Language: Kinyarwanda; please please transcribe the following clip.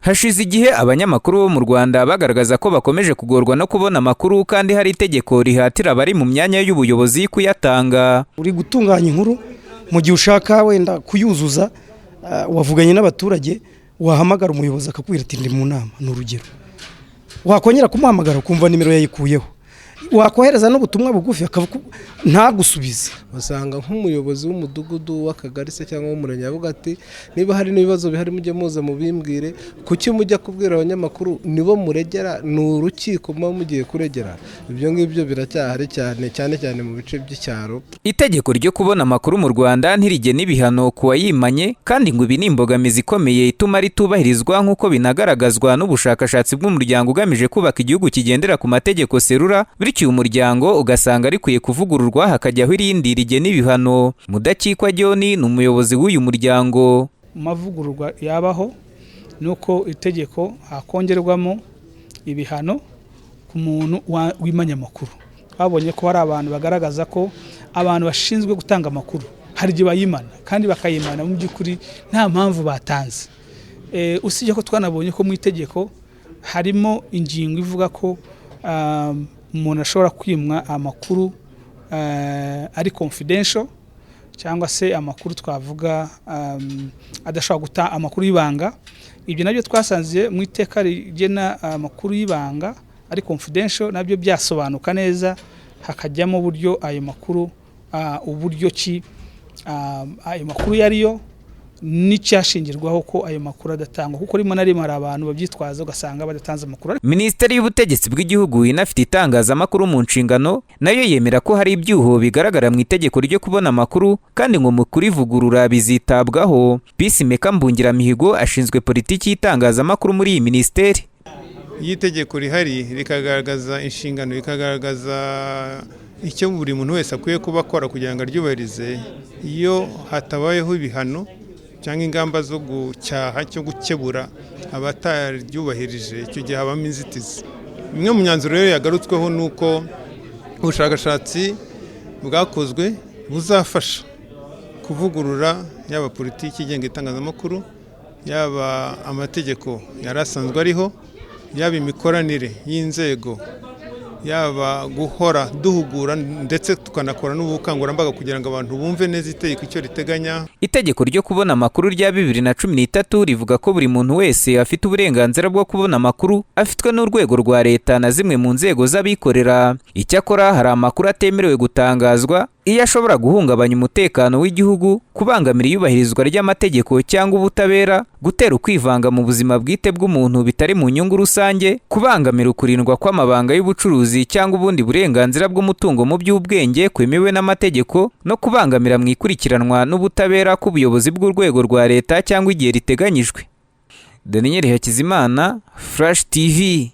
Hashize igihe abanyamakuru bo mu Rwanda bagaragaza ko bakomeje kugorwa no kubona amakuru kandi hari itegeko rihatira abari mu myanya y'ubuyobozi kuyatanga. Uri gutunganya inkuru mu gihe ushaka wenda kuyuzuza, wavuganye n'abaturage, wahamagara umuyobozi akakubwira ati ndi mu nama, n'urugero. Wakongera kumuhamagara ukumva nimero yayikuyeho. Wakohereza n'ubutumwa bugufi ntagusubize. Usanga nk'umuyobozi w'umudugudu w'akagari se cyangwa w'umurenge avuga ati niba hari n'ibibazo bihari mujye muza mubimbwire, kuki mujya kubwira abanyamakuru nibo muregera, n'urukiko muba mugiye kuregera. Ibyo ngibyo biracyahari cyane mu bice by'icyaro. Itegeko ryo kubona amakuru mu Rwanda ntirigena ibihano ku wayimanye, kandi ngo ibi ni imbogamizi ikomeye ituma ritubahirizwa nk'uko binagaragazwa n'ubushakashatsi bw'umuryango ugamije kubaka igihugu kigendera ku mategeko Serura. Bityo umuryango ugasanga rikwiye kuvugururwa hakajyaho irindi rigena ibihano. Mudakikwa John ni umuyobozi w'uyu muryango. Mavugururwa yabaho nuko itegeko hakongerwamo ibihano ku muntu wimanya amakuru. Babonye ko hari abantu bagaragaza ko abantu bashinzwe gutanga amakuru hari igihe bayimana kandi bakayimana mu by'ukuri nta mpamvu batanze. Usibye ko twanabonye ko mu itegeko harimo ingingo ivuga ko umuntu ashobora kwimwa amakuru ari confidential cyangwa se amakuru twavuga adashobora guta amakuru y'ibanga. Ibyo nabyo twasanze mu iteka rigena amakuru y'ibanga ari confidential nabyo byasobanuka neza, hakajyamo uburyo ayo makuru uburyo ki ayo makuru yariyo n'icyashingirwaho ko ayo makuru adatangwa, kuko rimwe na rimwe hari abantu babyitwaza ugasanga badatanze amakuru. Minisiteri y'Ubutegetsi bw'Igihugu inafite itangazamakuru mu nshingano nayo yemera ko hari ibyuho bigaragara mu itegeko ryo kubona amakuru, kandi ngo mu kurivugurura bizitabwaho. Peacemaker Mbungiramihigo ashinzwe politiki y'itangazamakuru muri iyi minisiteri. Iyo itegeko rihari rikagaragaza inshingano, rikagaragaza icyo buri muntu wese akwiye kuba akora kugira ngo aryubahirize, iyo hatabayeho ibihano cyangwa ingamba zo gucyaha cyo gukebura abataryubahirije, icyo gihe habamo inzitizi. Imwe mu myanzuro rero yagarutsweho nuko ubushakashatsi bwakozwe buzafasha kuvugurura yaba politiki igenga itangazamakuru, yaba amategeko yari asanzwe ariho, yaba imikoranire y'inzego, yaba guhora duhugura ndetse tukanakora n'ubukangurambaga kugira ngo abantu bumve neza itegeko icyo riteganya. Itegeko ryo kubona amakuru rya 2013 rivuga ko buri muntu wese afite uburenganzira bwo kubona amakuru afitwe n'urwego rwa leta na zimwe mu nzego z'abikorera. Icyakora hari amakuru atemerewe gutangazwa iyo ashobora guhungabanya umutekano w'igihugu, kubangamira iyubahirizwa ry'amategeko cyangwa ubutabera, gutera ukwivanga mu buzima bwite bw'umuntu bitari mu nyungu rusange, kubangamira ukurindwa kw'amabanga y'ubucuruzi cyangwa ubundi burenganzira bw'umutungo mu by'ubwenge kwemewe n'amategeko, no kubangamira mu ikurikiranwa n'ubutabera k'ubuyobozi bw'urwego rwa leta cyangwa igihe riteganyijwe. Daniel Hakizimana, Flash TV.